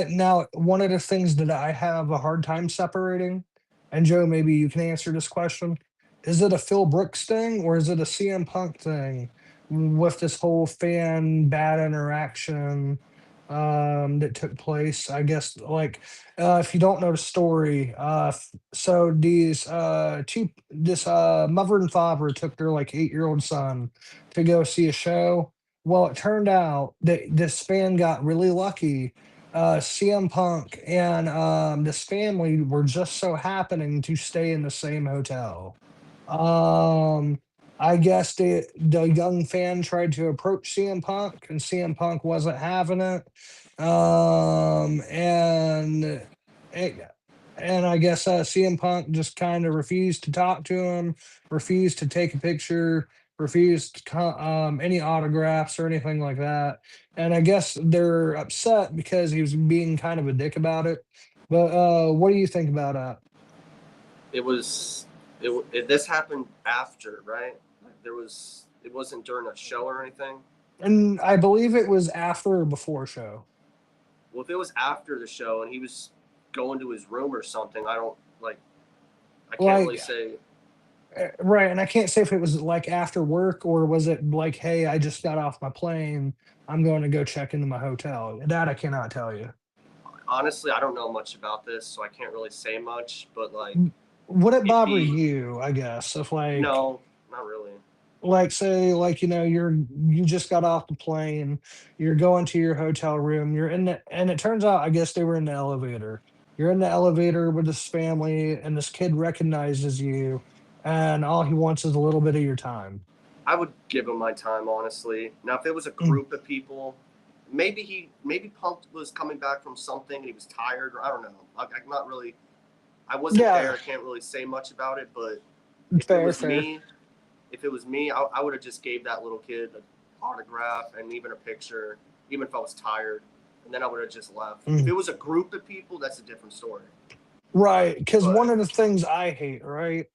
now one of the things that I have a hard time separating, and Joe, maybe you can answer this question: is it a Phil Brooks thing or is it a CM Punk thing with this whole fan bad interaction that took place? I guess like if you don't know the story, so these two this mother and father took their like 8-year old son to go see a show. Well, it turned out that this fan got really lucky. CM Punk and this family were just so happening to stay in the same hotel. Um, I guess the young fan tried to approach CM Punk, and CM Punk wasn't having it. And it, and I guess CM Punk just kind of refused to talk to him, refused to take a picture, refused any autographs or anything like that. And I guess they're upset because he was being kind of a dick about it. But what do you think about that? It was this happened after, right? Like there was it wasn't during a show or anything. And I believe it was after or before show. Well, if it was after the show and he was going to his room or something, I don't like. I can't really Like, say. right. And I can't say if it was like after work or was it like, hey, I just got off my plane. I'm going to go check into my hotel. That I cannot tell you. Honestly, I don't know much about this, so I can't really say much. But like, Would it if bother he you, I guess, if no, not really. like say like you just got off the plane, you're going to your hotel room, you're in the and it turns out I guess they were in the elevator. You're in the elevator with this family and this kid recognizes you and all he wants is a little bit of your time. I would give him my time, honestly. Now, if it was a Mm, group of people, maybe Punk was coming back from something and he was tired, or I don't know. I'm not really. I wasn't there. yeah, I can't really say much about it. But if it fair, was fair. me, I would have just gave that little kid an autograph and even a picture, even if I was tired, and then I would have just left. If Mm. it was a group of people, that's a different story. Right, because one But of the things I hate, right,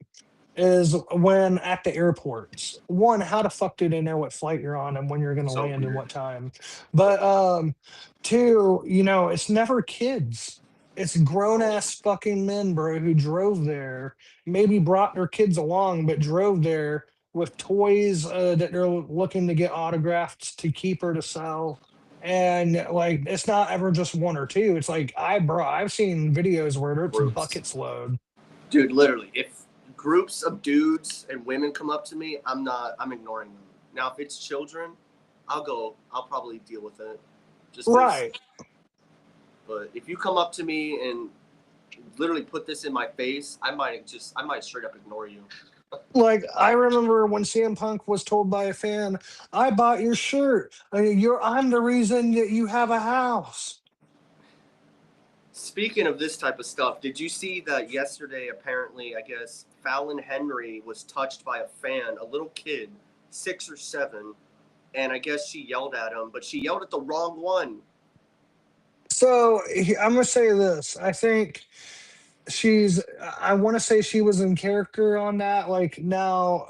is when at the airports. One, how the fuck do they know what flight you're on and when you're gonna so land and weird, what time? so But weird. two, it's never kids. It's grown Oh, ass fucking men, bro, who drove there, maybe brought their kids along, but drove there with toys that they're looking to get autographed to keep or to sell. And like it's not ever just one or two. It's like I've seen videos where it's groups. buckets load. Dude, literally, if groups of dudes and women come up to me, I'm ignoring them. Now, if it's children, I'll probably deal with it, just because. Right. But if you come up to me and literally put this in my face, I might straight up ignore you. Like I remember when CM Punk was told by a fan, "I bought your shirt. I'm the reason that you have a house." Speaking of this type of stuff, did you see that yesterday? Apparently, I guess Fallon Henry was touched by a fan, a little kid, 6 or 7, and I guess she yelled at him, but she yelled at the wrong one. So I'm gonna say this. I think she's. I want to say she was in character on that. Like now,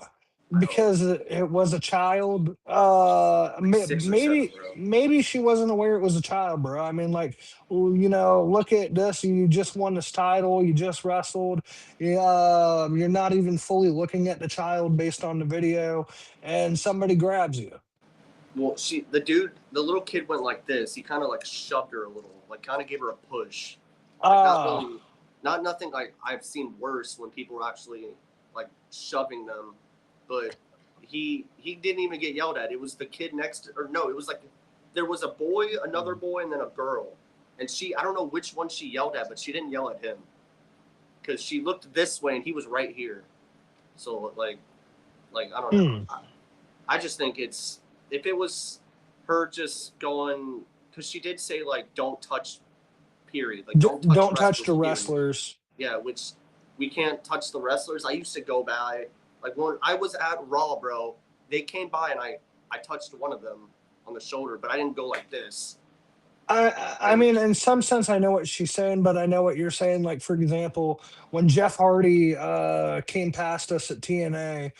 I hope because it was a child. like 6 or 7, Maybe bro. she wasn't aware it was a child, bro. I mean, like, well, look at this. You just won this title. You just wrestled. You're not even fully looking at the child based on the video, and somebody grabs you. Well, the little kid went like this. He kind of like shoved her a little, like kind of gave her a push. Like not Ah. really, not nothing like I've seen worse when people are actually like shoving them, but he didn't even get yelled at. It was the kid next to, or no, it was like there was a boy, another boy, and then a girl, and I don't know which one she yelled at, but she didn't yell at him because she looked this way and he was right here. So like I don't know. Hmm. I just think it's if it was her just going because she did say like don't touch period like don't touch Don't touch wrestlers the period. wrestlers. Yeah, which we can't touch the wrestlers. I used to go by like when I was at Raw, bro. They came by and I touched one of them on the shoulder, but I didn't go like this. I And mean, in some sense, I know what she's saying, but I know what you're saying. Like, for example, when Jeff Hardy came past us at TNA,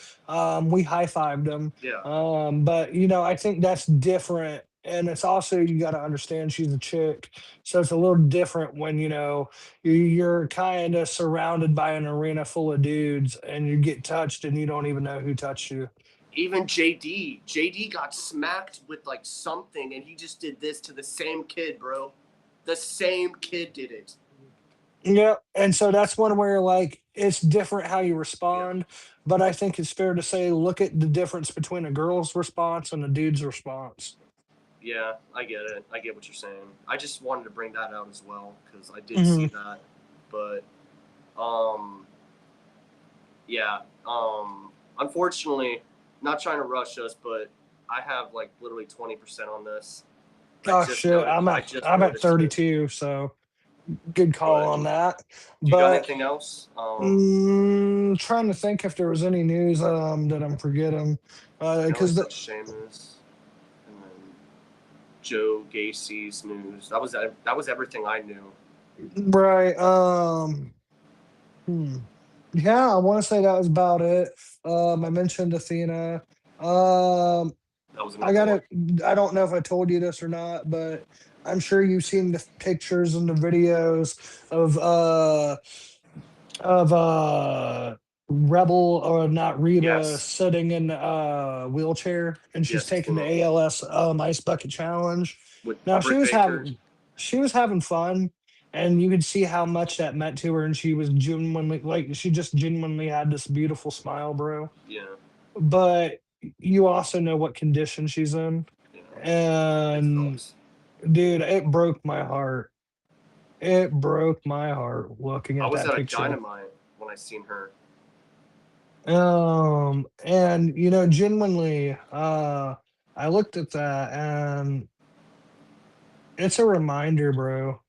we high fived him. yeah, But I think that's different, and it's also you got to understand she's a chick, so it's a little different when you're kind of surrounded by an arena full of dudes, and you get touched, and you don't even know who touched you. even JD got smacked with like something, and he just did this to the same kid, bro. The same kid did it. Yeah, and so that's one where like it's different how you Yeah. respond, but I think it's fair to say look at the difference between a girl's response and a dude's response. Yeah, I get it. I get what you're saying. I just wanted to bring that out as well because I did see Hmm. that. But, um, yeah, unfortunately, not trying to rush us, but I have like literally 20% on this. Oh shit, I just I'm at noticed it. 32, so good call But on that. do you got But anything else? trying to think if there was any news that I'm forgetting, I know I because said Sheamus and then Joe Gacy's news. That was everything I knew. right. Hmm. Yeah, I want to say that was about it. I mentioned Athena. Um, That was I another one. gotta. I don't know if I told you this or not, but I'm sure you've seen the pictures and the videos of of Rebel or not Reba Yes, sitting in a wheelchair and she's yes, I've taking seen the it ALS ice bucket challenge. with Now Britt Baker. she was having fun, and you could see how much that meant to her, and she was genuinely like she just genuinely had this beautiful smile, bro. Yeah, But you also know what condition she's in, yeah, it and sucks. dude, it broke my heart. It broke my heart looking I at was that at a picture. Dynamite when I seen her. And genuinely, I looked at that, and it's a reminder, bro.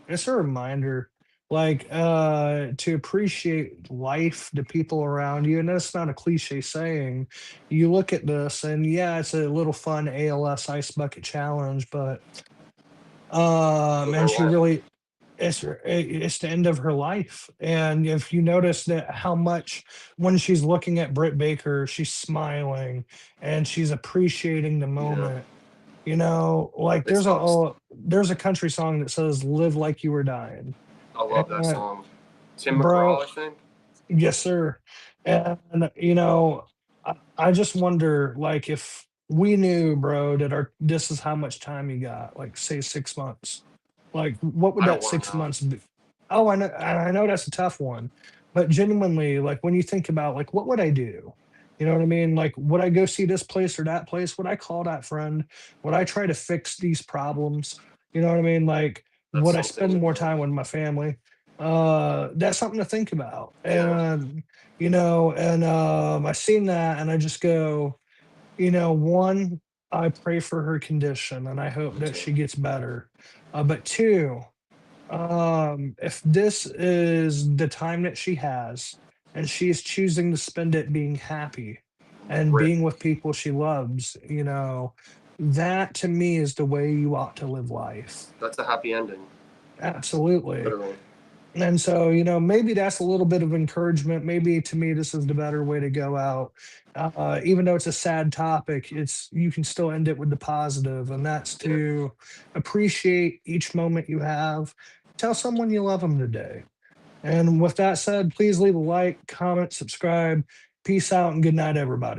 It's a reminder, like, to appreciate life, the people around you. And that's not a cliche saying. You look at this, and yeah, it's a little fun ALS ice bucket challenge, but With her and she life. really it's the end of her life. And if you notice that how much when she's looking at Britt Baker, she's smiling and she's appreciating the Yeah, moment. Like it sucks. there's a country song that says "Live like you were dying." I love that And, song. Tim bro, McGraw, I think. yes, sir. And I just wonder, like, if we knew, bro, that our this is how much time you got, like, say 6 months. Like, what would I don't that want to six know. months be? Oh, I know that's a tough one, but genuinely, like, when you think about, like, what would I do? You know what I mean? Like, would I go see this place or that place? Would I call that friend? Would I try to fix these problems? You know what I mean? Like, That's would I something. spend more time with my family? That's something to think about. Yeah, And I seen that and I just go, one, I pray for her condition and I hope me that too. she gets better. But two, If this is the time that she has and she's choosing to spend it being happy and Rip. being with people she loves, that to me is the way you ought to live life. That's a happy ending, Absolutely. literally. And so, maybe that's a little bit of encouragement. Maybe to me, this is the better way to go out. Even though it's a sad topic, you can still end it with the positive, and that's Yeah. to appreciate each moment you have. Tell someone you love them today. And with that said, please leave a like, comment, subscribe. Peace out, and good night, everybody.